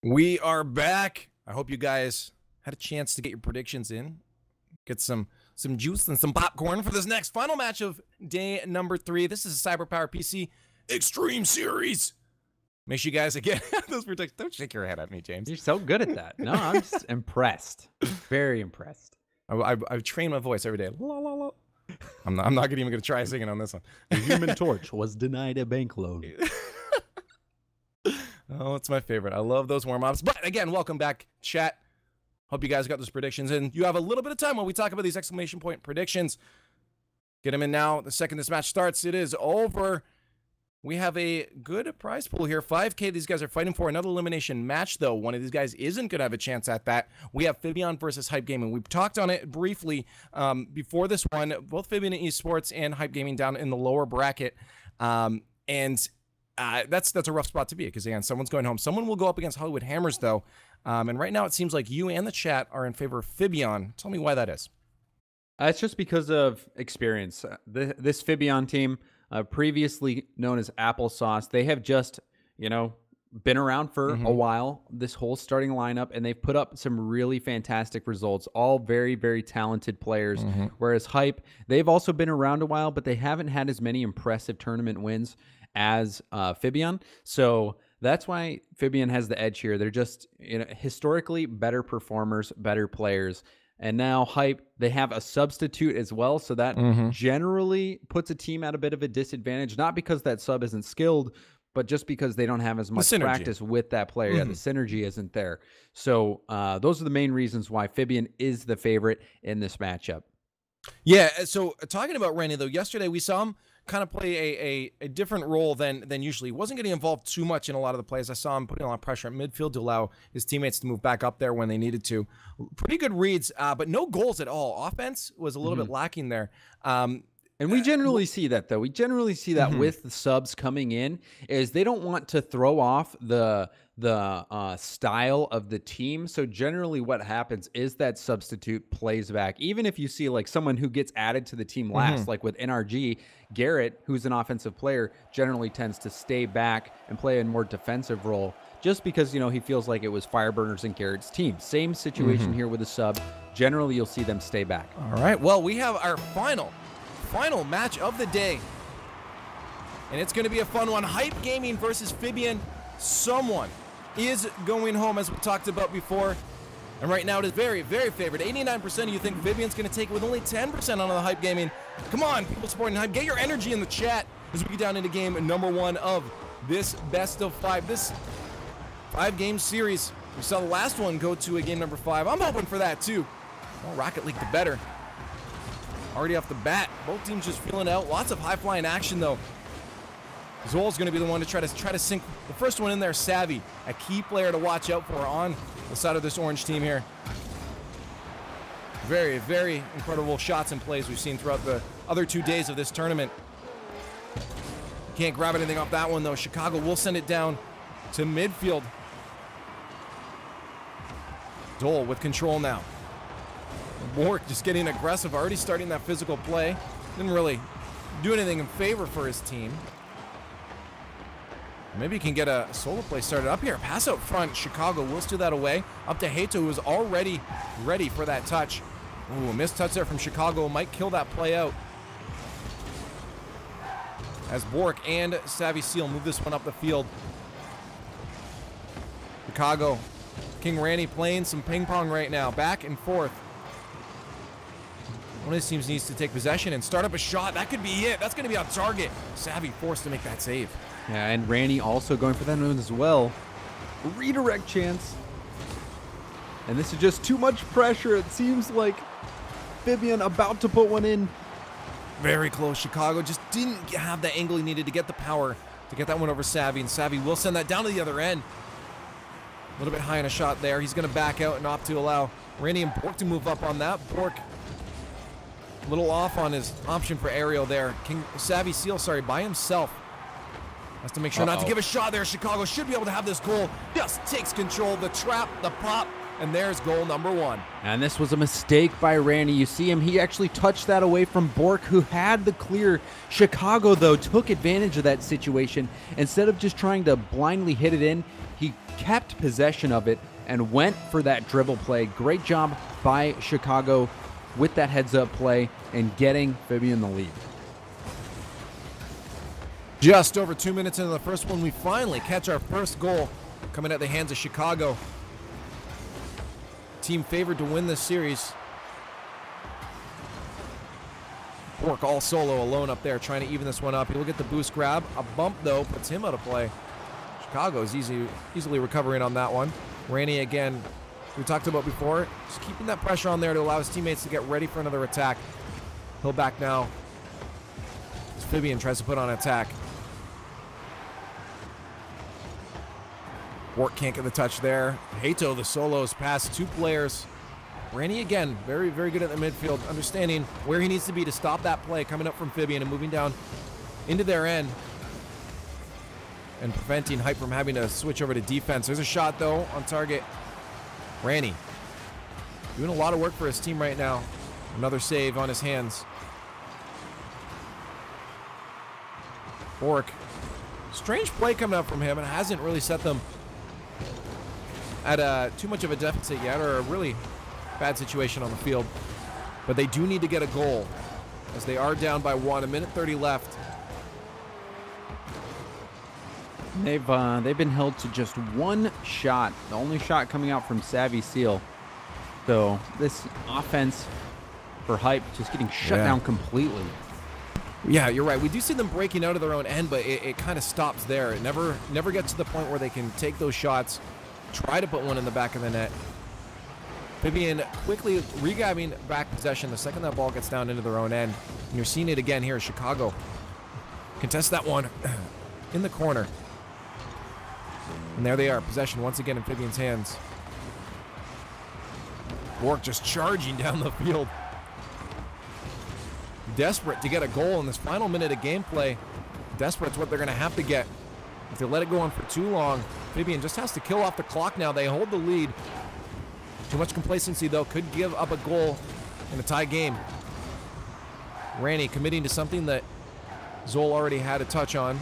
We are back. I hope you guys had a chance to get your predictions in. Get some juice and some popcorn for this next final match of day number 3. This is a CyberpowerPC Extreme Series. Make sure you guys, again, those predictions. Don't shake your head at me, James. You're so good at that. No, I'm just impressed. Very impressed. I train my voice every day. La, la, la. I'm not even going to try singing on this one. The Human Torch was denied a bank loan. Oh, it's my favorite. I love those warm-ups. But again, welcome back, chat. Hope you guys got those predictions in. You have a little bit of time while we talk about these exclamation point predictions. Get them in now. The second this match starts, it is over. We have a good prize pool here. 5K these guys are fighting for. Another elimination match, though. One of these guys isn't going to have a chance at that. We have Fibeon versus Hype Gaming. We've talked on it briefly before this one. Both Fibeon and Esports and Hype Gaming down in the lower bracket. That's a rough spot to be because, again, someone's going home. Someone will go up against Hollywood Hammers, though. And right now it seems like you and the chat are in favor of Fibeon. Tell me why that is. It's just because of experience. This Fibeon team, previously known as Applesauce, they have just, been around for a while, this whole starting lineup, and they've put up some really fantastic results. All very, very talented players. Whereas Hype, they've also been around a while, but they haven't had as many impressive tournament wins as Fibeon. So that's why Fibeon has the edge here. They're just historically better performers, better players. And now Hype, they have a substitute as well. So that generally puts a team at a bit of a disadvantage, not because that sub isn't skilled, but just because they don't have as much practice with that player. Yeah, the synergy isn't there. So those are the main reasons why Fibeon is the favorite in this matchup. Yeah, so talking about Randy, though, yesterday we saw him kind of play a different role than usually. He wasn't getting involved too much in a lot of the plays. I saw him putting a lot of pressure at midfield to allow his teammates to move back up there when they needed to. Pretty good reads, but no goals at all. Offense was a little bit lacking there. And we generally see that, though. We generally see that with the subs coming in, is they don't want to throw off the style of the team. So generally what happens is that substitute plays back. Even if you see like someone who gets added to the team last, like with NRG, Garrett, who's an offensive player, generally tends to stay back and play a more defensive role just because, he feels like it was Fireburners and Garrett's team. Same situation here with a sub. Generally, you'll see them stay back. All right. Well, we have our final match of the day. And it's going to be a fun one. Hype Gaming versus Fibeon. Someone is going home, as we talked about before. And right now it is very, very favored. 89% of you think Fibeon's going to take it with only 10% on the Hype Gaming. Come on, people supporting Hype. Get your energy in the chat as we get down into game number 1 of this best of 5. This 5-game series. We saw the last one go to a game number 5. I'm hoping for that too. Well, Rocket League the better. Already off the bat, both teams just feeling out. Lots of high-flying action, though. Zol's going to be the one to try to sink the first one in there. Savvy, a key player to watch out for on the side of this orange team here. Very, very incredible shots and plays we've seen throughout the other 2 days of this tournament. Can't grab anything off that one, though. Chicago will send it down to midfield. Dole with control now. Bork just getting aggressive, already starting that physical play. Didn't really do anything in favor for his team. Maybe he can get a solo play started up here. Pass out front. Chicago will steal that away. Up to Hato, who is already ready for that touch. Ooh, a missed touch there from Chicago. Might kill that play out. As Bork and Savvy Seal move this one up the field. Chicago. King Randy playing some ping pong right now. Back and forth. One of his teams needs to take possession and start up a shot. That could be it. That's going to be on target. Savvy forced to make that save. Yeah, and Randy also going for that one as well. Redirect chance. And this is just too much pressure. It seems like Fibeon about to put one in. Very close. Chicago just didn't have the angle he needed to get the power to get that one over Savvy. And Savvy will send that down to the other end. A little bit high on a shot there. He's going to back out and opt to allow Randy and Bork to move up on that. Bork a little off on his option for aerial there. Savvy Seal, by himself. Has to make sure not to give a shot there. Chicago should be able to have this goal. Just takes control. The trap, the pop, And there's goal number 1. And this was a mistake by Randy. You see him, he actually touched that away from Bork, who had the clear. Chicago, though, took advantage of that situation. Instead of just trying to blindly hit it in, he kept possession of it and went for that dribble play. Great job by Chicago with that heads-up play and getting Fibeon the lead. Just over 2 minutes into the first one, we finally catch our first goal coming at the hands of Chicago. Team favored to win this series. Bork all solo alone up there trying to even this one up. He'll get the boost grab. A bump, though, puts him out of play. Chicago is easily recovering on that one. Raney again, we talked about before, just keeping that pressure on there to allow his teammates to get ready for another attack. He'll back now as Fibeon tries to put on an attack. Bork can't get the touch there. Hato, the solos past 2 players. Raney again, very, very good at the midfield, understanding where he needs to be to stop that play coming up from Fibeon and moving down into their end and preventing Hype from having to switch over to defense. There's a shot, though, on target. Raney doing a lot of work for his team right now. Another save on his hands. Bork, strange play coming up from him. It hasn't really set them at too much of a deficit yet, or a really bad situation on the field. But they do need to get a goal as they are down by 1. A minute 30 left. They've been held to just 1 shot, the only shot coming out from Savvy Seal. So this offense for Hype just getting shut down completely. Yeah, you're right. We do see them breaking out of their own end, but it kind of stops there. It never gets to the point where they can take those shots, try to put one in the back of the net. Fibeon quickly regrabbing back possession the second that ball gets down into their own end. And you're seeing it again here. Chicago contest that one in the corner. And there they are, possession once again in Fibeon's hands. Bork just charging down the field. Desperate to get a goal in this final minute of gameplay. Desperate's what they're going to have to get. If they let it go on for too long, Fibeon just has to kill off the clock now. They hold the lead. Too much complacency, though, could give up a goal in a tie game. Raney committing to something that Zol already had a touch on.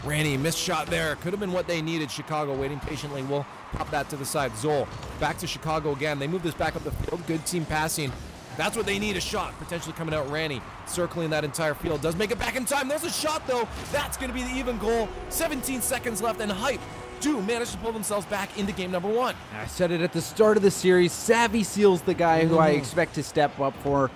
Raney, missed shot there. Could have been what they needed. Chicago waiting patiently. We'll pop that to the side. Zol back to Chicago again. They move this back up the field. Good team passing. That's what they need, a shot. Potentially coming out. Raney circling that entire field. Does make it back in time. There's a shot, though. That's going to be the even goal. 17 seconds left, and Hype do manage to pull themselves back into game number 1. I said it at the start of the series. Savvy Seal's the guy who I expect to step up for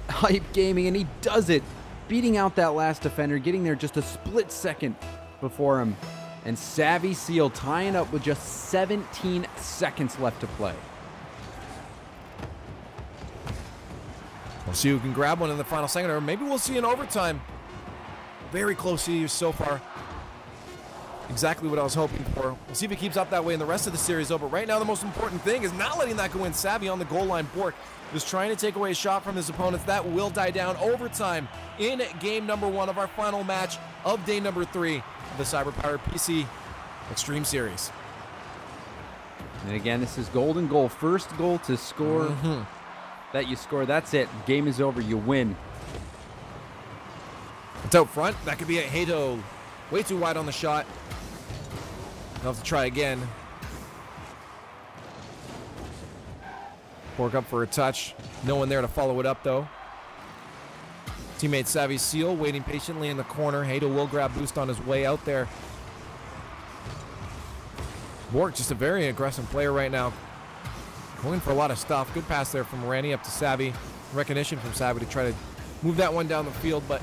Hype Gaming, and he does it. Beating out that last defender, getting there just a split second before him. And Savvy Seal tying up with just 17 seconds left to play. We'll see who can grab one in the final second, or maybe we'll see an overtime. Very close here so far. Exactly what I was hoping for. We'll see if it keeps up that way in the rest of the series, though. But right now, the most important thing is not letting that go in. Savvy on the goal line. Bork just trying to take away a shot from his opponents. That will die down. Overtime in game number 1 of our final match of day number 3 of the CyberpowerPC Extreme Series. And again, this is golden goal. First goal to score that you score. That's it. Game is over. You win. It's out front. That could be a Hato. Way too wide on the shot. They'll have to try again. Bork up for a touch. No one there to follow it up, though. Teammate Savvy Seal waiting patiently in the corner. Hato will grab boost on his way out there. Bork just a very aggressive player right now. Going for a lot of stuff. Good pass there from Raney up to Savvy. Recognition from Savvy to try to move that one down the field, but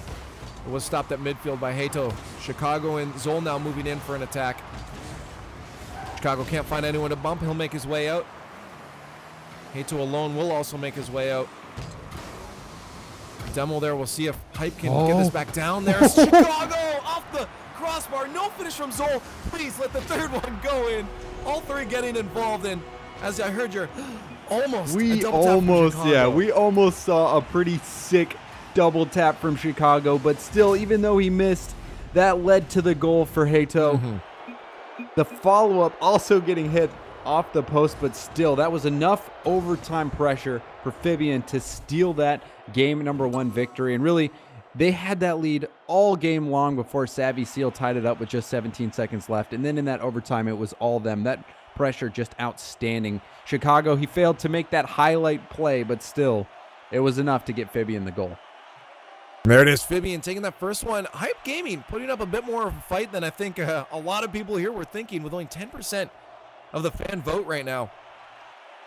it was stopped at midfield by Hato. Chicago and Zol now moving in for an attack. Chicago can't find anyone to bump. He'll make his way out. Hato alone will also make his way out. Demo there. We'll see if Hype can get this back down there. Chicago off the crossbar. No finish from Zol. Please let the third one go in. All three getting involved in. As I heard, you're almost. We almost saw a pretty sick double tap from Chicago, but still, even though he missed, that led to the goal for Hato. The follow-up also getting hit off the post, but still, that was enough overtime pressure for Fibeon to steal that game number 1 victory. And really, they had that lead all game long before Savvy Seal tied it up with just 17 seconds left. And then in that overtime, it was all them. That pressure just outstanding. Chicago, he failed to make that highlight play, but still, it was enough to get Fibeon the goal. There it is, Fibeon taking that first one. Hype Gaming putting up a bit more of a fight than I think a lot of people here were thinking, with only 10% of the fan vote right now.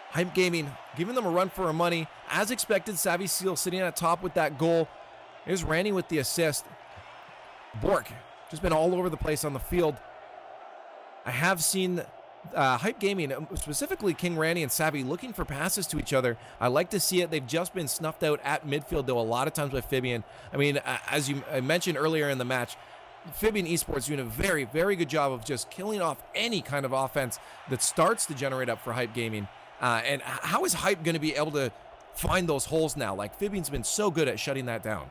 Hype Gaming giving them a run for their money. As expected, Savvy Seal sitting at top with that goal. Here's Randy with the assist. Bork just been all over the place on the field. I have seen Hype Gaming, specifically King Randy and Savvy, looking for passes to each other. I like to see it. They've just been snuffed out at midfield, though, a lot of times by Fibeon. I mean, as I mentioned earlier in the match, Fibeon Esports doing a very, very good job of just killing off any kind of offense that starts to generate up for Hype Gaming. And how is Hype going to be able to find those holes now? Like, Fibeon's been so good at shutting that down.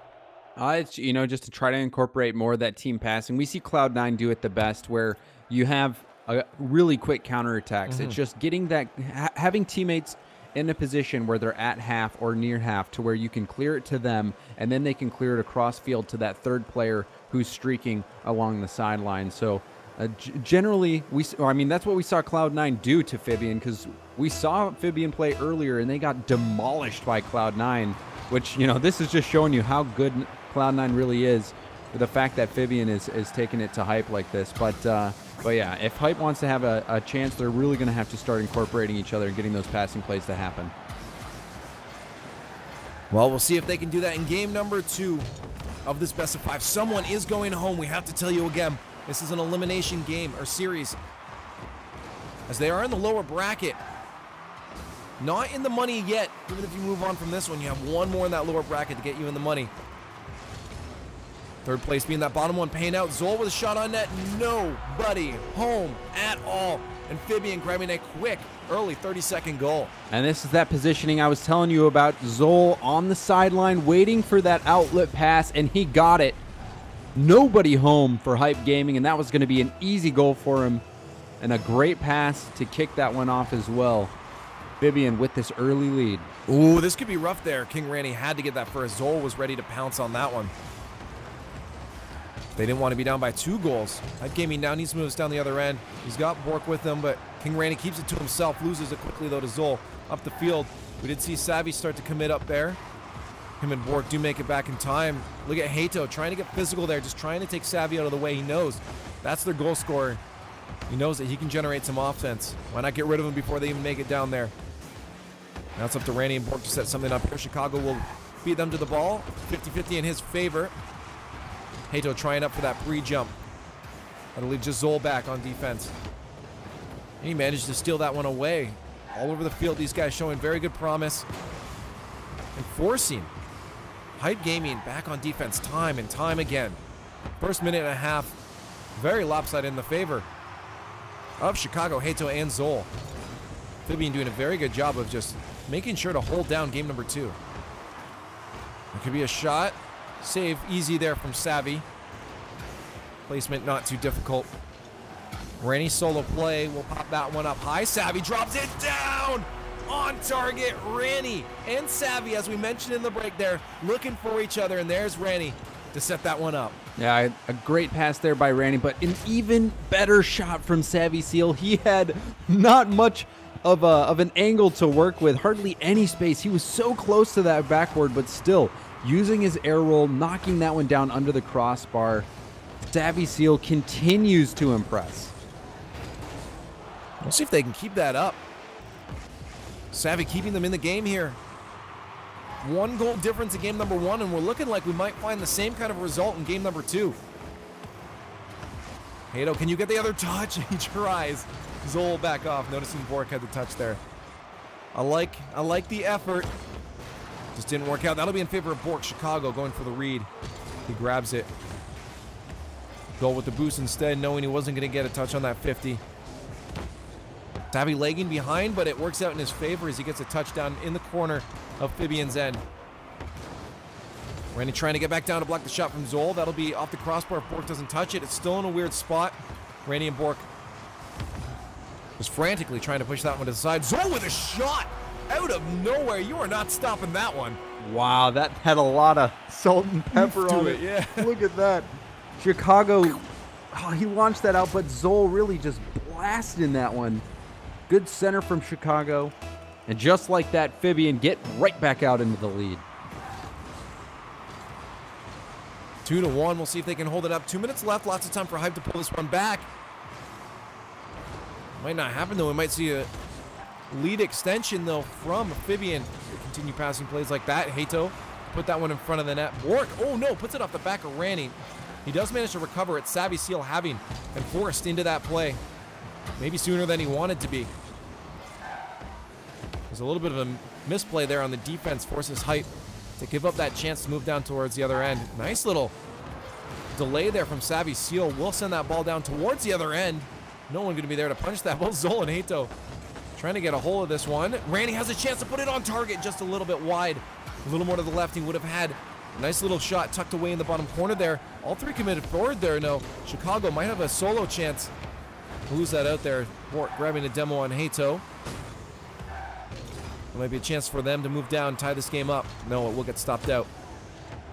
It's, you know, just to try to incorporate more of that team passing. We see Cloud9 do it the best, where you have a really quick counterattacks. It's just getting that, having teammates in a position where they're at half or near half, to where you can clear it to them, and then they can clear it across field to that third player who's streaking along the sideline. So generally, I mean, that's what we saw Cloud9 do to Fibeon, because we saw Fibeon play earlier and they got demolished by Cloud9, which, you know, this is just showing you how good Cloud9 really is, with the fact that Fibeon is taking it to Hype like this. But yeah, if Hype wants to have a chance, they're really going to have to start incorporating each other and getting those passing plays to happen. Well, we'll see if they can do that in game number 2 of this best of 5. Someone is going home. We have to tell you again, this is an elimination game or series, as they are in the lower bracket. Not in the money yet. Even if you move on from this one, you have one more in that lower bracket to get you in the money. Third place being that bottom one, paying out. Zol with a shot on net. Nobody home at all. And Fibeon grabbing a quick, early 30-second goal. And this is that positioning I was telling you about. Zol on the sideline waiting for that outlet pass, and he got it. Nobody home for Hype Gaming, and that was going to be an easy goal for him. And a great pass to kick that one off as well. Fibeon with this early lead. Ooh, this could be rough there. King Randy had to get that first. Zol was ready to pounce on that one. They didn't want to be down by 2 goals. Hype Gaming now needs to move us down the other end. He's got Bork with him, but King Randy keeps it to himself. Loses it quickly, though, to Zol. Up the field. We did see Savvy start to commit up there. Him and Bork do make it back in time. Look at Hato trying to get physical there, just trying to take Savvy out of the way. He knows that's their goal scorer. He knows that he can generate some offense. Why not get rid of him before they even make it down there? Now it's up to Randy and Bork to set something up here. Chicago will beat them to the ball. 50-50 in his favor. Hato trying up for that pre-jump. That'll leave just Zol back on defense. And he managed to steal that one away. All over the field, these guys showing very good promise. And forcing Hype Gaming back on defense time and time again. First minute and a half, very lopsided in the favor of Chicago, Hato, and Zol. Fibeon doing a very good job of just making sure to hold down game number 2. It could be a shot. Save easy there from Savvy. Placement not too difficult. Randy solo play. We'll pop that one up high. Savvy drops it down. On target, Randy and Savvy, as we mentioned in the break there, looking for each other, and there's Randy to set that one up. Yeah, a great pass there by Randy, but an even better shot from Savvy Seal. He had not much of an angle to work with, hardly any space. He was so close to that backboard, but still using his air roll, knocking that one down under the crossbar. Savvy Seal continues to impress. We'll see if they can keep that up. Savvy keeping them in the game here. 1 goal difference in game number 1, and we're looking like we might find the same kind of result in game number 2. Hato, can you get the other touch? He tries. Zol back off, noticing Bork had the touch there. I like the effort. Just didn't work out. That'll be in favor of Bork. Chicago going for the read. He grabs it. Goal with the boost instead, knowing he wasn't going to get a touch on that 50. Savvy lagging behind, but it works out in his favor as he gets a touchdown in the corner of Fibeon's end. Randy trying to get back down to block the shot from Zol. That'll be off the crossbar if Bork doesn't touch it. It's still in a weird spot. Randy and Bork Was frantically trying to push that one to the side. Zol with a shot out of nowhere. You are not stopping that one. Wow, that had a lot of salt and pepper on it. Yeah. Look at that. Chicago, he launched that out, but Zol really just blasted that one. Good center from Chicago. And just like that, Fibeon get right back out into the lead. 2-1. We'll see if they can hold it up. 2 minutes left. Lots of time for Hype to pull this one back. Might not happen, though. We might see a lead extension, though, from Fibeon. Continue passing plays like that. Hato put that one in front of the net. Bork, oh no, puts it off the back of Ranny. He does manage to recover it. Savvy Seal having been forced into that play. Maybe sooner than he wanted to be. There's a little bit of a misplay there on the defense. Forces Hype to give up that chance to move down towards the other end. Nice little delay there from Savvy Seal. Will send that ball down towards the other end. No one going to be there to punish that. Both Zol and Hato trying to get a hold of this one. Randy has a chance to put it on target, just a little bit wide. A little more to the left. He would have had a nice little shot tucked away in the bottom corner there. All three committed forward there. No, Chicago might have a solo chance. Lose that out there. Bork grabbing a demo on Hato. There might be a chance for them to move down, tie this game up. No, it will get stopped out.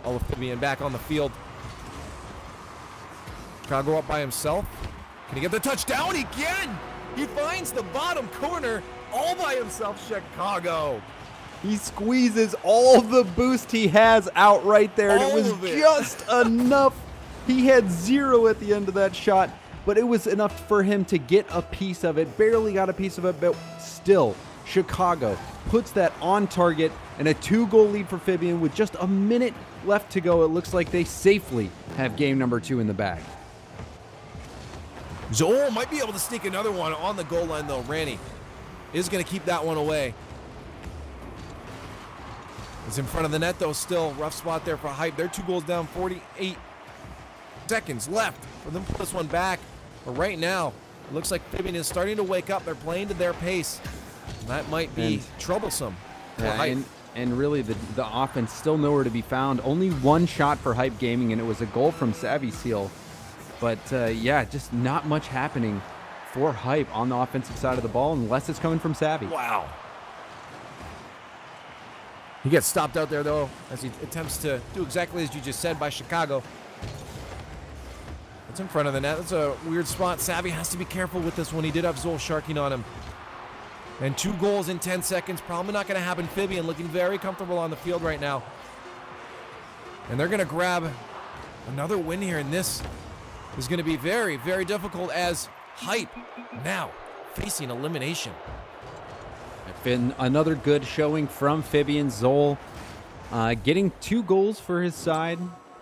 All of Fibeon back on the field. Chicago up by himself. Can he get the touchdown? Again! He finds the bottom corner all by himself, Chicago. He squeezes all the boost he has out right there. And it was just enough. He had 0 at the end of that shot, but it was enough for him to get a piece of it. Barely got a piece of it, but still, Chicago puts that on target, and a 2-goal lead for Fibeon with just a minute left to go. It looks like they safely have game number 2 in the bag. Zol might be able to sneak another one on the goal line, though. Ranny is going to keep that one away. He's in front of the net, though, still. Rough spot there for Hype. They're 2 goals down, 48 seconds left for them to put this one back. But right now, it looks like Fibeon is starting to wake up. They're playing to their pace. That might be troublesome for Hype. And really, the offense still nowhere to be found. Only 1 shot for Hype Gaming, and it was a goal from Savvy Seal. But, yeah, just not much happening for Hype on the offensive side of the ball unless it's coming from Savvy. Wow. He gets stopped out there, though, as he attempts to do exactly as you just said by Chicago. It's in front of the net. That's a weird spot. Savvy has to be careful with this one. He did have Zol sharking on him. And 2 goals in 10 seconds. Probably not going to happen. Fibeon looking very comfortable on the field right now. And they're going to grab another win here, and this is going to be very, very difficult as Hype now facing elimination. Been another good showing from Fibeon. Zol getting 2 goals for his side,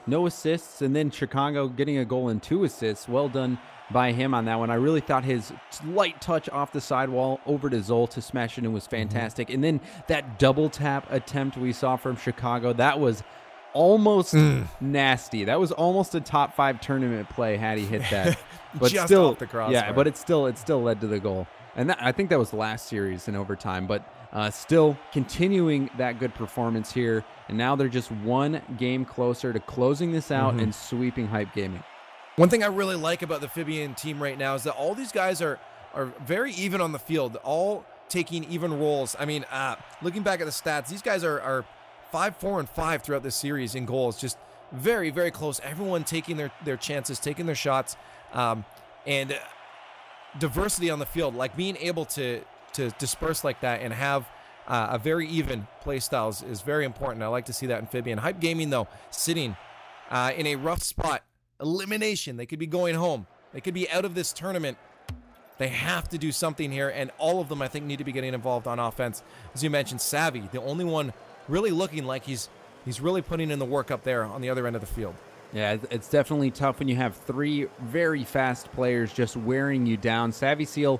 no assists, and then Chicago getting a goal and 2 assists. Well done by him on that one. I really thought his light touch off the sidewall over to Zol to smash it in was fantastic. And then that double tap attempt we saw from Chicago, that was almost nasty. That was almost a top 5 tournament play had he hit that. But just still, off the crossbar. Yeah, but it still led to the goal. And I think that was the last series in overtime, but still continuing that good performance here. And now they're just 1 game closer to closing this out and sweeping Hype Gaming. One thing I really like about the Fibeon team right now is that all these guys are very even on the field, all taking even roles. I mean, looking back at the stats, these guys are 5, 4, and 5 throughout this series in goals. Just very, very close. Everyone taking their chances, taking their shots, and diversity on the field, like being able to disperse like that and have a very even play styles is very important. I like to see that in Fibeon. Hype Gaming, though, sitting in a rough spot. Elimination. They could be going home. They could be out of this tournament. They have to do something here, and all of them, I think, need to be getting involved on offense. As you mentioned, Savvy, the only one really looking like he's really putting in the work up there on the other end of the field. Yeah, it's definitely tough when you have 3 very fast players just wearing you down. Savvy Seal,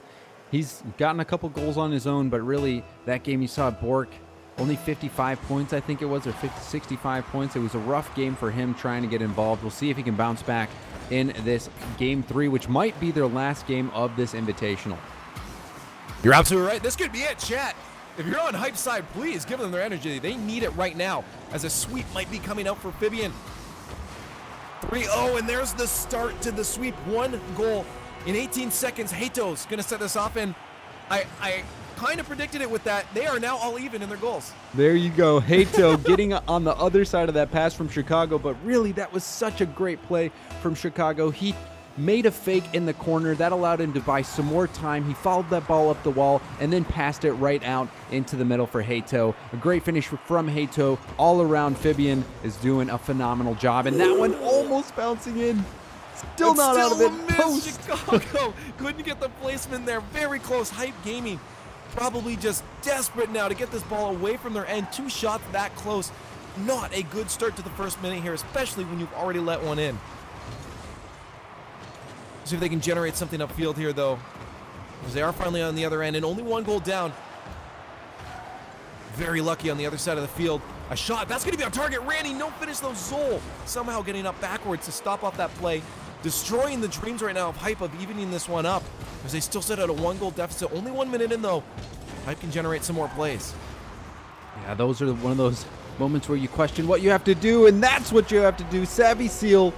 he's gotten a couple goals on his own, but really that game you saw Bork, only 55 points, I think it was, or 65 points. It was a rough game for him trying to get involved. We'll see if he can bounce back in this game 3, which might be their last game of this Invitational. You're absolutely right. This could be it, chat. If you're on Hype side, please give them their energy. They need it right now, as a sweep might be coming out for Fibeon. 3-0, and there's the start to the sweep. 1 goal in 18 seconds. Hato's going to set this off, and I kind of predicted it with that. They are now all even in their goals. There you go. Hato getting on the other side of that pass from Chicago, but really that was such a great play from Chicago. He made a fake in the corner. That allowed him to buy some more time. He followed that ball up the wall and then passed it right out into the middle for Hato. A great finish from Hato. All around, Fibeon is doing a phenomenal job, and that one almost bouncing in. Still not out of it. Post. Chicago couldn't get the placement there. Very close. Hype Gaming probably just desperate now to get this ball away from their end. 2 shots that close. Not a good start to the first minute here, especially when you've already let one in. See if they can generate something upfield here, though, because they are finally on the other end and only 1 goal down. Very lucky on the other side of the field. A shot. That's going to be on target. Randy, no finish, though. Zoll somehow getting up backwards to stop off that play. Destroying the dreams right now of Hype of evening this one up, because they still sit at a 1-goal deficit. Only 1 minute in, though. Hype can generate some more plays. Yeah, those are one of those moments where you question what you have to do, and that's what you have to do. Savvy Seal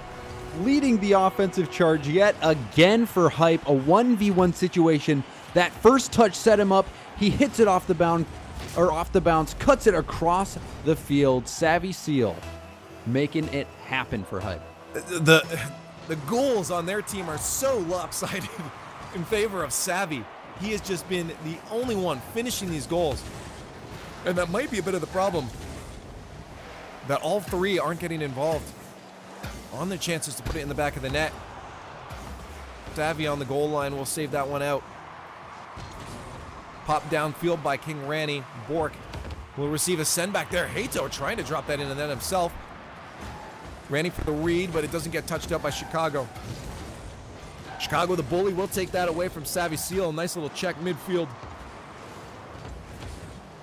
leading the offensive charge yet again for Hype. A 1v1 situation. That first touch set him up. He hits it off the bounce, cuts it across the field. Savvy Seal making it happen for Hype. The goals on their team are so lopsided in favor of Savvy. He has just been the only one finishing these goals. And that might be a bit of the problem, that all 3 aren't getting involved on their chances to put it in the back of the net. Savvy on the goal line will save that one out. Popped downfield by King Ranny. Bork will receive a send back there. Hato trying to drop that into the net himself. Ranny for the read, but it doesn't get touched up by Chicago. Chicago, the bully, will take that away from Savvy Seal. Nice little check midfield.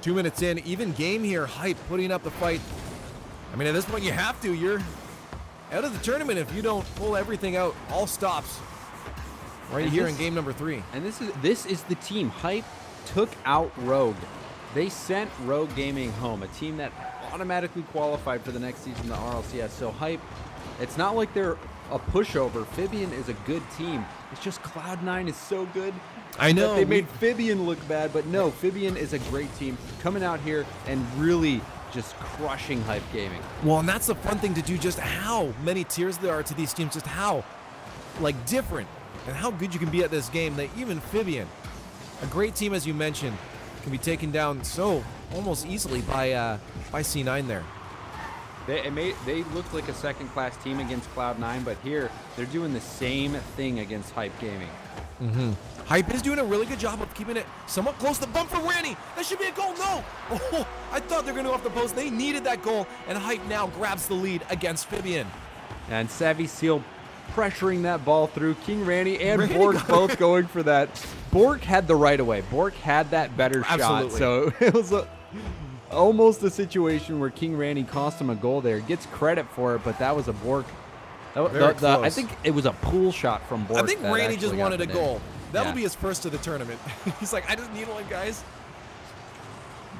2 minutes in, even game here. Hype putting up the fight. I mean, at this point, you have to. You're out of the tournament if you don't pull everything out. All stops right here in game number 3. And this is the team. Hype took out Rogue. They sent Rogue Gaming home, a team that automatically qualified for the next season, the RLCS. So Hype, it's not like they're a pushover. Fibeon is a good team. It's just Cloud9 is so good. I know. They made Fibeon look bad, but no, Fibeon is a great team coming out here and really just crushing Hype Gaming. Well, and that's the fun thing to do, just how many tiers there are to these teams, just how, like, different and how good you can be at this game that even Fibeon, a great team as you mentioned, can be taken down so almost easily by C9 there. They looked like a second-class team against Cloud9, but here they're doing the same thing against Hype Gaming. Hype is doing a really good job of keeping it somewhat close. The bump for Ranny. That should be a goal. No. Oh, I thought they were going to go off the post. They needed that goal, and Hype now grabs the lead against Fibeon. And Savvy Seal pressuring that ball through. King Ranny and Bork both going for that. Bork had the right of way. Bork had that better shot. So it was almost a situation where King Ranny cost him a goal there. Gets credit for it, but that was a Bork. I think it was a pool shot from Bork. I think Ranny just wanted a goal. In. That'll be his first of the tournament. He's like, I just need one, guys,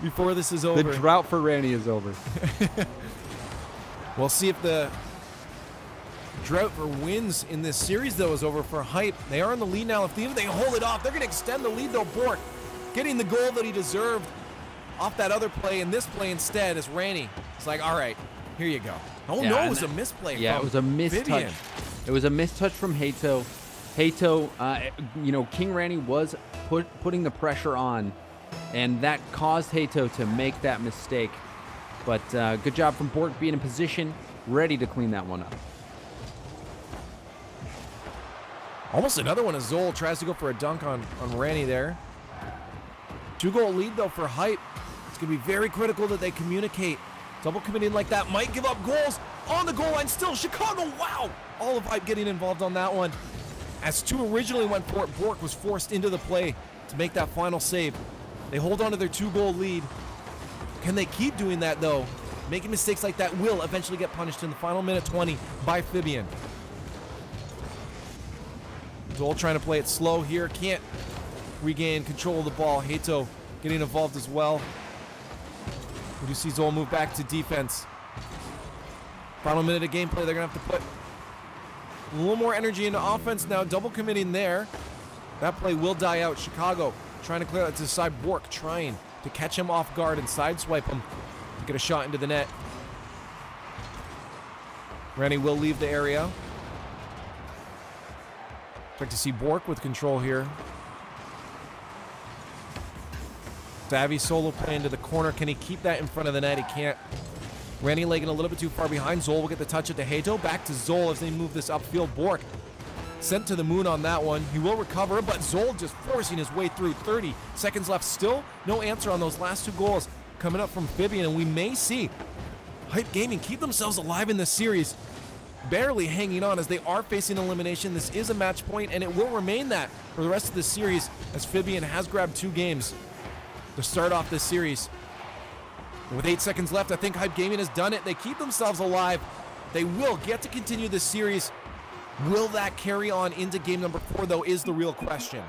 before this is over. The drought for Ranny is over. We'll see if the drought for wins in this series, though, is over for Hype. They are in the lead now. If they hold it off, they're going to extend the lead, though. Bork getting the goal that he deserved off that other play, and this play instead is Ranny. It's like, all right, here you go. Oh, no, it was a misplay. Yeah, it was a mistouch. It was a mistouch from Hato. Hato, King Ranny was putting the pressure on, and that caused Hato to make that mistake. But good job from Bork being in position, ready to clean that one up. Almost another one as Zoll tries to go for a dunk on Ranny there. 2-goal lead, though, for Hype. It's going to be very critical that they communicate. Double committing like that might give up goals on the goal line still. Chicago, wow! All of Hype getting involved on that one. As 2 originally went for it, Bork was forced into the play to make that final save. They hold on to their 2-goal lead. Can they keep doing that, though? Making mistakes like that will eventually get punished in the final minute 20 by Fibeon. Zoll trying to play it slow here. Can't regain control of the ball. Hato getting involved as well. We do see Zoll move back to defense. Final minute of gameplay. They're going to have to put a little more energy into offense now. Double committing there. That play will die out. Chicago trying to clear that to the side. Bork trying to catch him off guard and sideswipe him to get a shot into the net. Randy will leave the area. Expect to see Bork with control here. Savvy solo play into the corner. Can he keep that in front of the net? He can't. Randy Lagan a little bit too far behind. Zol will get the touch at the Hato. Back to Zol as they move this upfield. Bork sent to the moon on that one. He will recover, but Zol just forcing his way through. 30 seconds left. Still no answer on those last 2 goals coming up from Fibeon, and we may see Hype Gaming keep themselves alive in this series. Barely hanging on as they are facing elimination. This is a match point, and it will remain that for the rest of the series as Fibeon has grabbed 2 games to start off this series. And with 8 seconds left, I think Hype Gaming has done it. They keep themselves alive. They will get to continue this series. Will that carry on into game number 4, though, is the real question.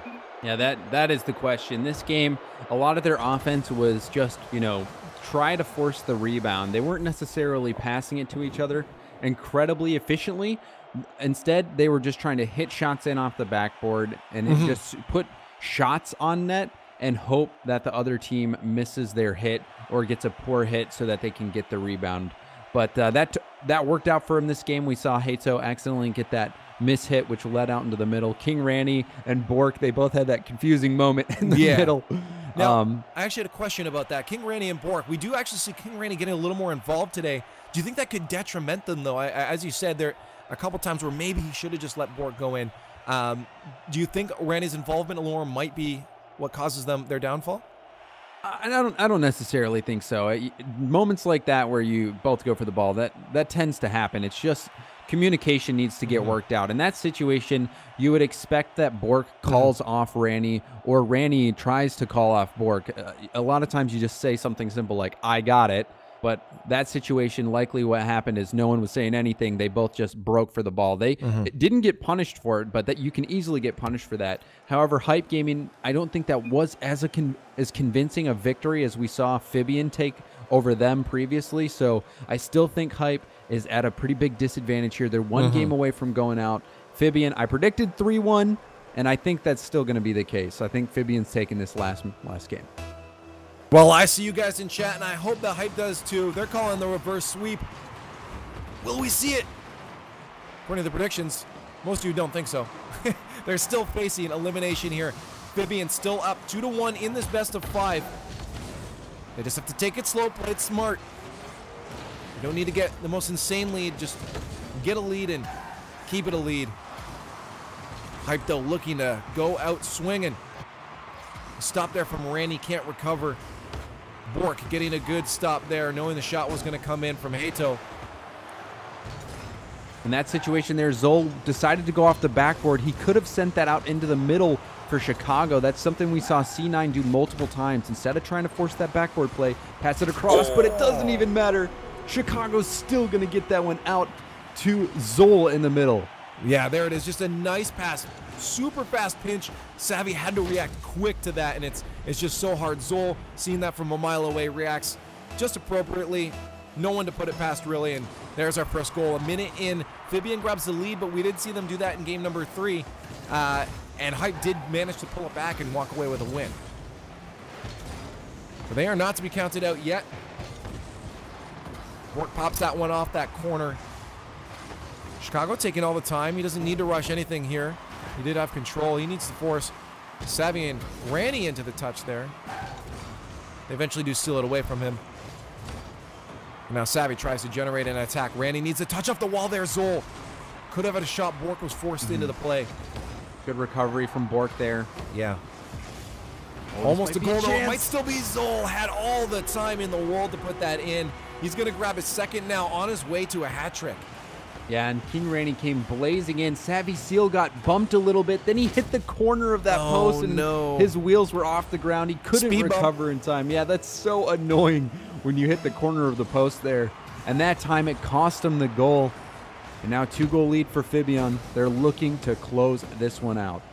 Yeah, that is the question. This game, a lot of their offense was just, try to force the rebound. They weren't necessarily passing it to each other incredibly efficiently. Instead, they were just trying to hit shots in off the backboard and just put shots on net and hope that the other team misses their hit or gets a poor hit so that they can get the rebound. But that worked out for him this game. We saw Hato accidentally get that miss hit, which led out into the middle. King Ranny and Bork, they both had that confusing moment in the middle. Now, I actually had a question about that. King Ranny and Bork, we do actually see King Ranny getting a little more involved today. Do you think that could detriment them, though? As you said, there a couple times where maybe he should have just let Bork go in. Do you think Ranny's involvement a little more might be what causes them their downfall? I don't necessarily think so. Moments like that where you both go for the ball, that tends to happen. It's just communication needs to get worked out. In that situation, you would expect that Bork calls off Ranny or Ranny tries to call off Bork. A lot of times you just say something simple like, I got it. But that situation, likely what happened is no one was saying anything. They both just broke for the ball. They didn't get punished for it, but that you can easily get punished for that. However, Hype Gaming, I don't think that was as convincing a victory as we saw Fibeon take over them previously. So I still think Hype is at a pretty big disadvantage here. They're 1 game away from going out. Fibeon, I predicted 3-1, and I think that's still going to be the case. I think Fibeon's taking this last game. Well, I see you guys in chat, and I hope the Hype does too. They're calling the reverse sweep. Will we see it? According to the predictions, most of you don't think so. They're still facing elimination here. Fibeon still up 2-1 in this best of 5. They just have to take it slow, play it smart. You don't need to get the most insane lead. Just get a lead and keep it a lead. Hype, though, looking to go out swinging. Stop there from Randy, can't recover. Bork getting a good stop there, knowing the shot was going to come in from Hato. In that situation there, Zol decided to go off the backboard. He could have sent that out into the middle for Chicago. That's something we saw C9 do multiple times. Instead of trying to force that backboard play, pass it across, but it doesn't even matter. Chicago's still going to get that one out to Zol in the middle. Yeah, there it is. Just a nice pass. Super fast pinch. Savvy had to react quick to that, and it's just so hard. Zol, seeing that from a mile away, reacts just appropriately. No one to put it past, really, and there's our first goal. A minute in, Fibeon grabs the lead, but we did see them do that in game number 3, and Hype did manage to pull it back and walk away with a win. But they are not to be counted out yet. Bork pops that one off that corner. Chicago taking all the time. He doesn't need to rush anything here. He did have control. He needs to force Savvy and Ranny into the touch there. They eventually do steal it away from him. And now Savvy tries to generate an attack. Randy needs a touch off the wall there. Zol could have had a shot. Bork was forced into the play. Good recovery from Bork there. Yeah. Almost a goal, though. It might still be Zol. Had all the time in the world to put that in. He's going to grab his second now, on his way to a hat trick. Yeah, and King Ranny came blazing in. Savvy Seal got bumped a little bit. Then he hit the corner of that post, and his wheels were off the ground. He couldn't recover in time. Yeah, that's so annoying when you hit the corner of the post there. And that time it cost him the goal. And now 2-goal lead for Fibeon. They're looking to close this one out.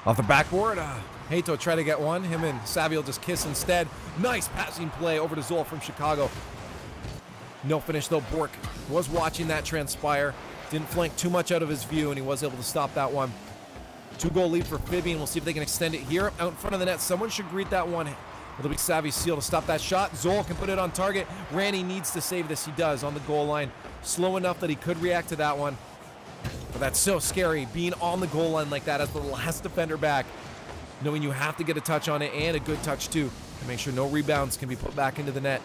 Off the backboard, Hato try to get one. Him and Savvy will just kiss instead. Nice passing play over to Zol from Chicago. No finish, though. Bork was watching that transpire. Didn't flank too much out of his view, and he was able to stop that one. 2-goal lead for Fibeon. We'll see if they can extend it here. Out in front of the net, someone should greet that one. It'll be Savvy Seal to stop that shot. Zoll can put it on target. Randy needs to save this. He does on the goal line. Slow enough that he could react to that one. But that's so scary, being on the goal line like that as the last defender back, knowing you have to get a touch on it, and a good touch too, to make sure no rebounds can be put back into the net.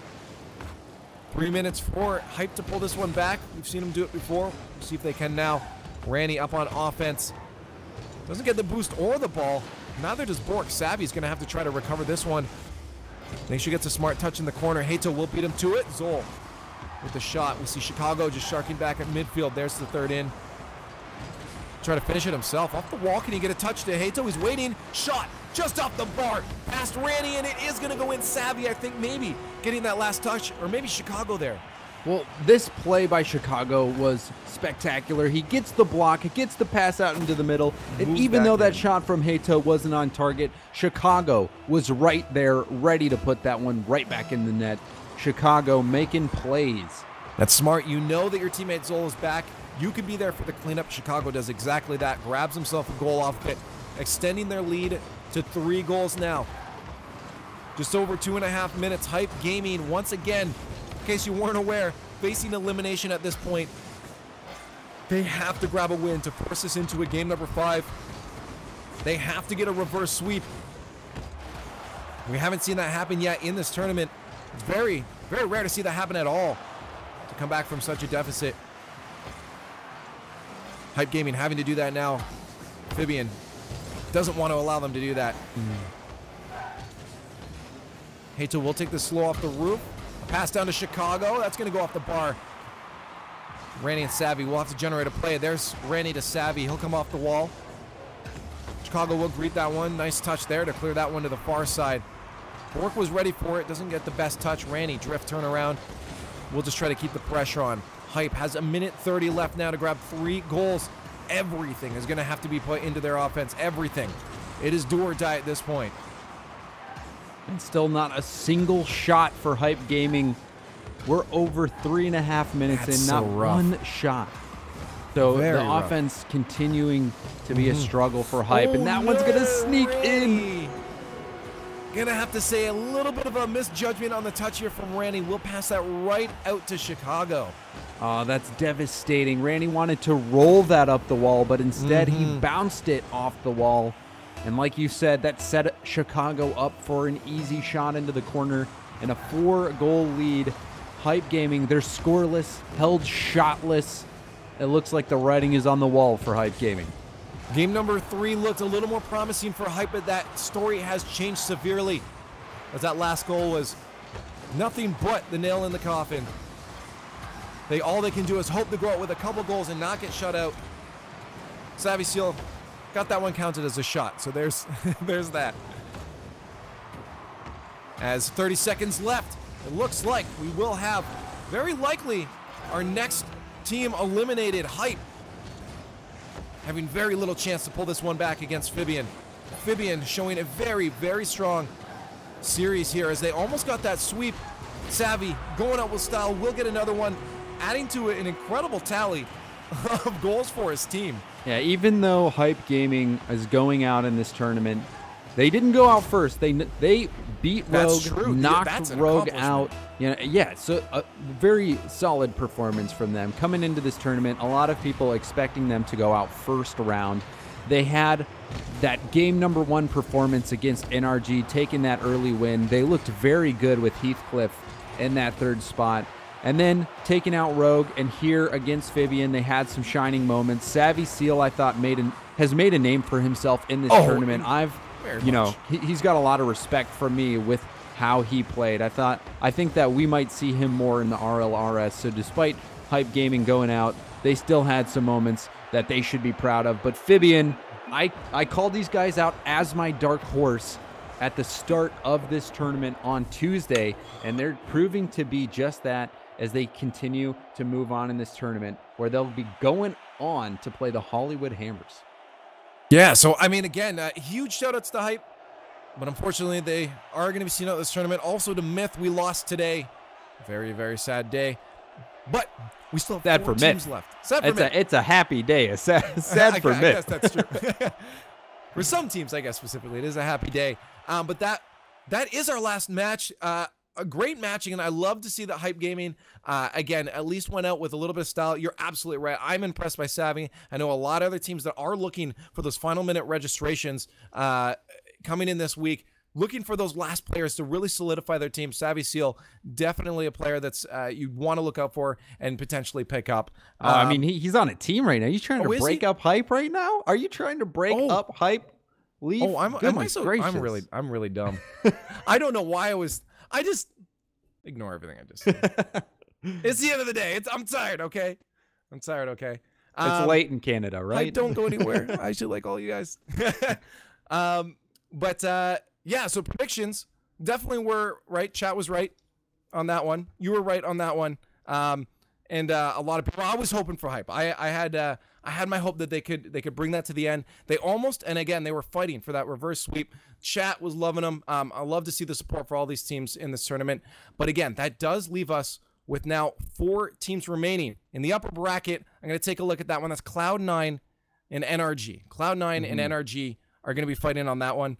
3 minutes for Hype to pull this one back. We've seen them do it before. We'll see if they can now. Randy up on offense. Doesn't get the boost or the ball. Neither does Bork. Savvy's going to have to try to recover this one. Make sure he gets a smart touch in the corner. Hato will beat him to it. Zoll with the shot. We see Chicago just sharking back at midfield. There's the third in. Try to finish it himself. Off the wall, can he get a touch to Hato? He's waiting. Shot just off the bar. Past Randy, and it is going to go in. Savvy, I think, maybe getting that last touch, or maybe Chicago there. Well, this play by Chicago was spectacular. He gets the block, he gets the pass out into the middle, and even though that shot from Hato wasn't on target, Chicago was right there, ready to put that one right back in the net. Chicago making plays. That's smart. You know that your teammate Zoll is back. You can be there for the cleanup. Chicago does exactly that. Grabs himself a goal off it, extending their lead to 3 goals now. Just over 2.5 minutes. Hype Gaming once again, in case you weren't aware, facing elimination at this point. They have to grab a win to force us into a game number 5. They have to get a reverse sweep. We haven't seen that happen yet in this tournament. It's very, very rare to see that happen at all, to come back from such a deficit. Hype Gaming having to do that now. Fibeon doesn't want to allow them to do that. Hato will take the slow off the roof. Pass down to Chicago. That's going to go off the bar. Randy and Savvy will have to generate a play. There's Randy to Savvy. He'll come off the wall. Chicago will greet that one. Nice touch there to clear that one to the far side. Bork was ready for it. Doesn't get the best touch. Randy drift turnaround. We'll just try to keep the pressure on. Hype has 1:30 left now to grab 3 goals. Everything is going to have to be put into their offense. Everything. It is do or die at this point. And still not a single shot for Hype Gaming. We're over 3.5 minutes in, not one shot. So Very the rough. offense continuing to be a struggle for Hype, and that one's gonna sneak in. Gonna have to say a little bit of a misjudgment on the touch here from Randy. We'll pass that right out to Chicago. Oh, that's devastating. Randy wanted to roll that up the wall, but instead he bounced it off the wall. And like you said, that set Chicago up for an easy shot into the corner and a 4-goal lead. Hype Gaming, they're scoreless, held shotless. It looks like the writing is on the wall for Hype Gaming. Game number 3 looked a little more promising for Hype, but that story has changed severely, as that last goal was nothing but the nail in the coffin. All they can do is hope to go out with a couple goals and not get shut out. Savvy Seal got that one counted as a shot, so there's there's that. As 30 seconds left, it looks like we will have, very likely, our next team eliminated. Hype having very little chance to pull this one back against Fibeon. Fibeon showing a very, very strong series here as they almost got that sweep. Savvy going out with style, will get another one, adding to it an incredible tally of goals for his team. Yeah, even though Hype Gaming is going out in this tournament, they didn't go out first. They beat Rogue, knocked Rogue out. Yeah, so a very solid performance from them. Coming into this tournament, a lot of people expecting them to go out first round. They had that game number 1 performance against NRG, taking that early win. They looked very good with Heathcliff in that 3rd spot. And then taking out Rogue, and here against Fibeon, they had some shining moments. Savvy Seal, I thought, has made a name for himself in this tournament. He's got a lot of respect from me with how he played. I think that we might see him more in the RLRS. So despite Hype Gaming going out, they still had some moments that they should be proud of. But Fibeon, I called these guys out as my dark horse at the start of this tournament on Tuesday, and they're proving to be just that as they continue to move on in this tournament, where they'll be going on to play the Hollywood Hammers. Yeah, so, I mean, again, huge shout-outs to Hype, but unfortunately they are going to be seen out this tournament. Also to Myth, we lost today. Very, very sad day. But we still have 4 teams left. Sad for Myth. It's a happy day. Sad for Myth. I guess that's true. For some teams, I guess specifically, it is a happy day. But that is our last match. A great matching, and I love to see that Hype Gaming, again, at least went out with a little bit of style. You're absolutely right. I'm impressed by Savvy. I know a lot of other teams that are looking for those final minute registrations coming in this week, looking for those last players to really solidify their team. Savvy Seal, definitely a player that's you'd want to look out for and potentially pick up. I mean, he's on a team right now. He's trying to break up Hype right now? Are you trying to break up Hype? Leaf? Oh, I'm really dumb. I don't know why I just ignore everything I just said. It's the end of the day. I'm tired, okay? I'm tired, okay? It's late in Canada, right? I don't go anywhere. I should like all you guys. Yeah, so predictions definitely were right. Chat was right on that one. You were right on that one. And a lot of people, I was hoping for Hype. I had my hope that they could bring that to the end. They almost, and again, they were fighting for that reverse sweep. Chat was loving them. I love to see the support for all these teams in this tournament. But again, that does leave us with now 4 teams remaining in the upper bracket. I'm going to take a look at that one. That's Cloud9 and NRG. Cloud9 and NRG are going to be fighting on that one.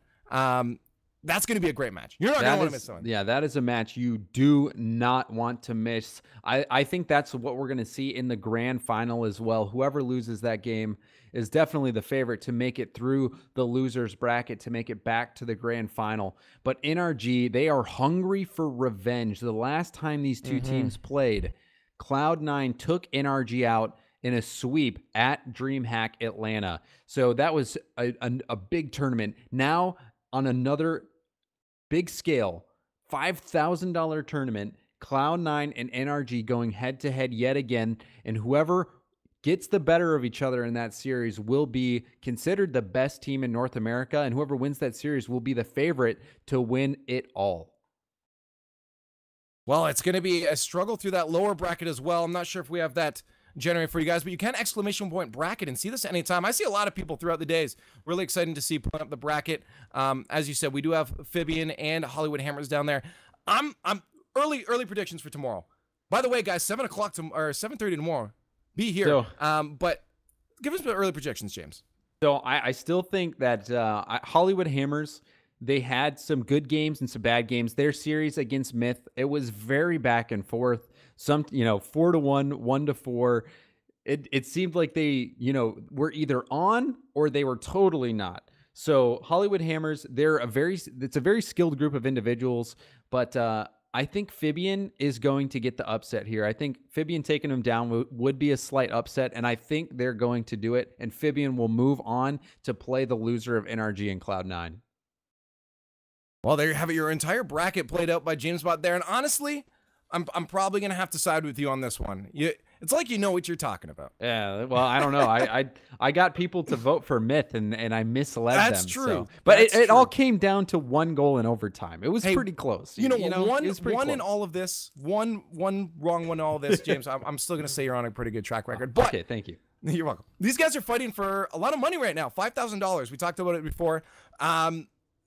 That's going to be a great match. You're not going to want to miss that one. Yeah, that is a match you do not want to miss. I think that's what we're going to see in the grand final as well. Whoever loses that game is definitely the favorite to make it through the losers bracket, to make it back to the grand final. But NRG, they are hungry for revenge. The last time these two teams played, Cloud9 took NRG out in a sweep at DreamHack Atlanta. So that was a big tournament. Now, on another big scale, $5,000 tournament, Cloud9 and NRG going head-to-head yet again, and whoever gets the better of each other in that series will be considered the best team in North America, and whoever wins that series will be the favorite to win it all. Well, it's going to be a struggle through that lower bracket as well. I'm not sure if we have that generated for you guys, but you can !point bracket and see this anytime. I see a lot of people throughout the days. Really exciting to see putting up the bracket. As you said, we do have Fibeon and Hollywood Hammers down there. I'm early predictions for tomorrow. By the way, guys, 7 o'clock or 7:30 tomorrow. Be here. So, but give us early projections, James. So I still think that Hollywood Hammers, they had some good games and some bad games. Their series against Myth, it was very back and forth. Some, 4-1, 1-4. It seemed like they, were either on or they were totally not. So Hollywood Hammers, it's a very skilled group of individuals, but I think Fibeon is going to get the upset here. I think Fibeon taking them down would be a slight upset, and I think they're going to do it, and Fibeon will move on to play the loser of NRG and Cloud9. Well, there you have it. Your entire bracket played out by James Bot there, and honestly, I'm probably going to have to side with you on this one. It's like you know what you're talking about. Yeah, well, I don't know. I got people to vote for Myth, and I misled them. That's true. So. But it all came down to 1 goal in overtime. It was pretty close. One in all of this, one wrong one in all of this, James, I'm still going to say you're on a pretty good track record. But okay, thank you. You're welcome. These guys are fighting for a lot of money right now, $5,000. We talked about it before.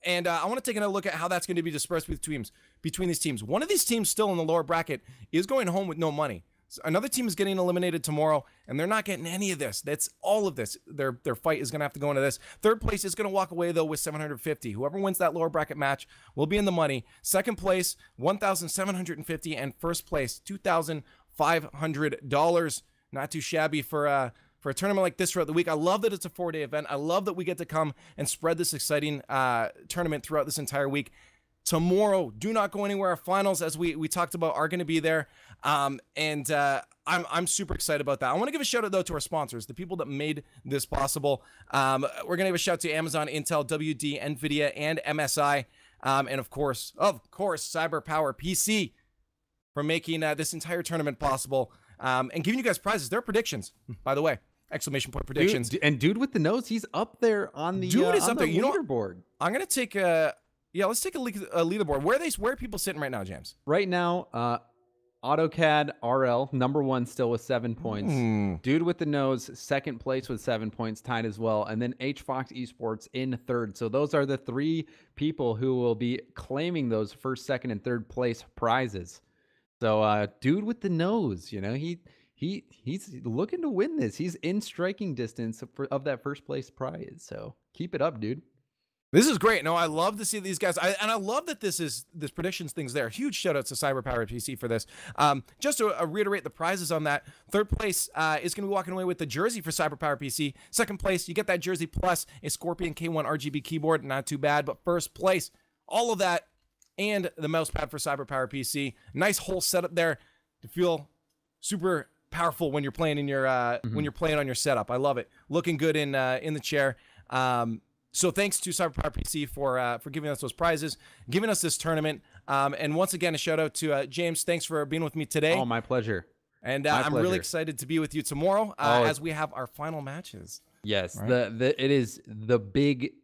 And I want to take another look at how that's going to be dispersed between these teams. One of these teams still in the lower bracket is going home with no money. So another team is getting eliminated tomorrow, and they're not getting any of this. That's all of this. Their fight is going to have to go into this. Third place is going to walk away, though, with $750. Whoever wins that lower bracket match will be in the money. Second place, $1,750, and first place, $2,500. Not too shabby for a tournament like this throughout the week. I love that it's a 4-day event. I love that we get to come and spread this exciting tournament throughout this entire week. Tomorrow, do not go anywhere. Our finals, as we talked about, are going to be there. I'm super excited about that. I want to give a shout out, though, to our sponsors, the people that made this possible. We're going to give a shout to Amazon, Intel, WD, NVIDIA, and MSI. And of course, CyberpowerPC for making this entire tournament possible and giving you guys prizes. Their predictions, by the way. ! Predictions. Dude with the nose, he's up there on the leaderboard. I'm going to take let's take a leaderboard. Where are people sitting right now, James? Right now, AutoCAD RL, #1 still with 7 points. Dude with the nose, second place with 7 points, tied as well. And then HFox Esports in third. So those are the 3 people who will be claiming those first, second, and third place prizes. So dude with the nose, he's looking to win this. He's in striking distance of that first place prize. So keep it up, dude. This is great. No, I love to see these guys. And I love that this predictions thing's there. Huge shout outs to CyberpowerPC for this. Just to reiterate the prizes on that, third place is going to be walking away with the jersey for CyberpowerPC. Second place, you get that jersey plus a Scorpion K1 RGB keyboard. Not too bad. But first place, all of that and the mouse pad for CyberpowerPC. Nice whole setup there to feel super powerful when you're playing in your when you're playing on your setup. I love it. Looking good in the chair. So thanks to CyberpowerPC for giving us those prizes, giving us this tournament. And once again, a shout out to James. Thanks for being with me today. Oh, my pleasure. And I'm really excited to be with you tomorrow as we have our final matches. Yes, right? it is the big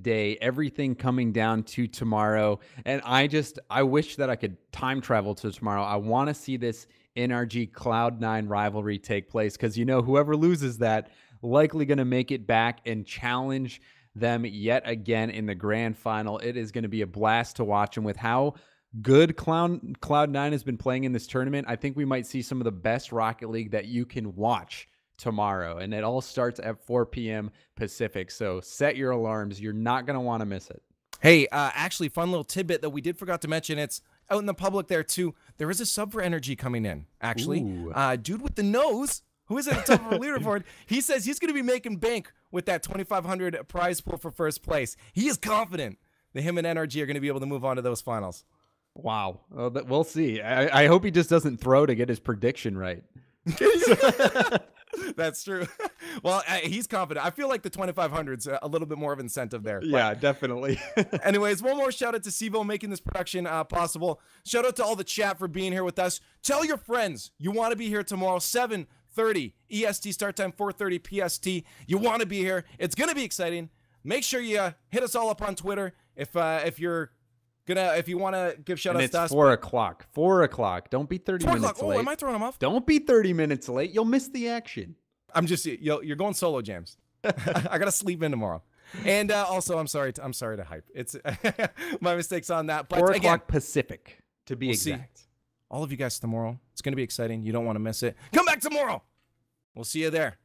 day. Everything coming down to tomorrow. And I wish that I could time travel to tomorrow. I want to see this NRG Cloud9 rivalry take place because, whoever loses that likely going to make it back and challenge them yet again in the grand final. It is going to be a blast to watch. And with how good Cloud9 has been playing in this tournament, I think we might see some of the best Rocket League that you can watch tomorrow. And it all starts at 4 p.m. Pacific. So set your alarms. You're not going to want to miss it. Hey, actually, fun little tidbit that we forgot to mention. It's out in the public there, too. There is a sub for Energy coming in, actually. Dude with the nose, who is at the top of the leaderboard, he says he's going to be making bank with that 2,500 prize pool for first place. He is confident that him and NRG are going to be able to move on to those finals. Wow. We'll see. I hope he just doesn't throw to get his prediction right. That's true. Well, he's confident. I feel like the 2,500's a little bit more of incentive there. Yeah, definitely. Anyways, one more shout out to Sivo making this production possible. Shout out to all the chat for being here with us. Tell your friends you want to be here tomorrow, 7:30 EST start time, 4:30 PST. You want to be here. It's going to be exciting. Make sure you hit us all up on Twitter if you want to give shout outs to us. 4 o'clock. 4 o'clock. Don't be 30 minutes late. Oh, am I throwing them off? Don't be 30 minutes late. You'll miss the action. You're going solo, James. I gotta sleep in tomorrow. And also, I'm sorry to hype. It's my mistakes on that. But 4 again, o'clock Pacific, to be exact. See all of you guys tomorrow. It's gonna be exciting. You don't want to miss it. Come back tomorrow. We'll see you there.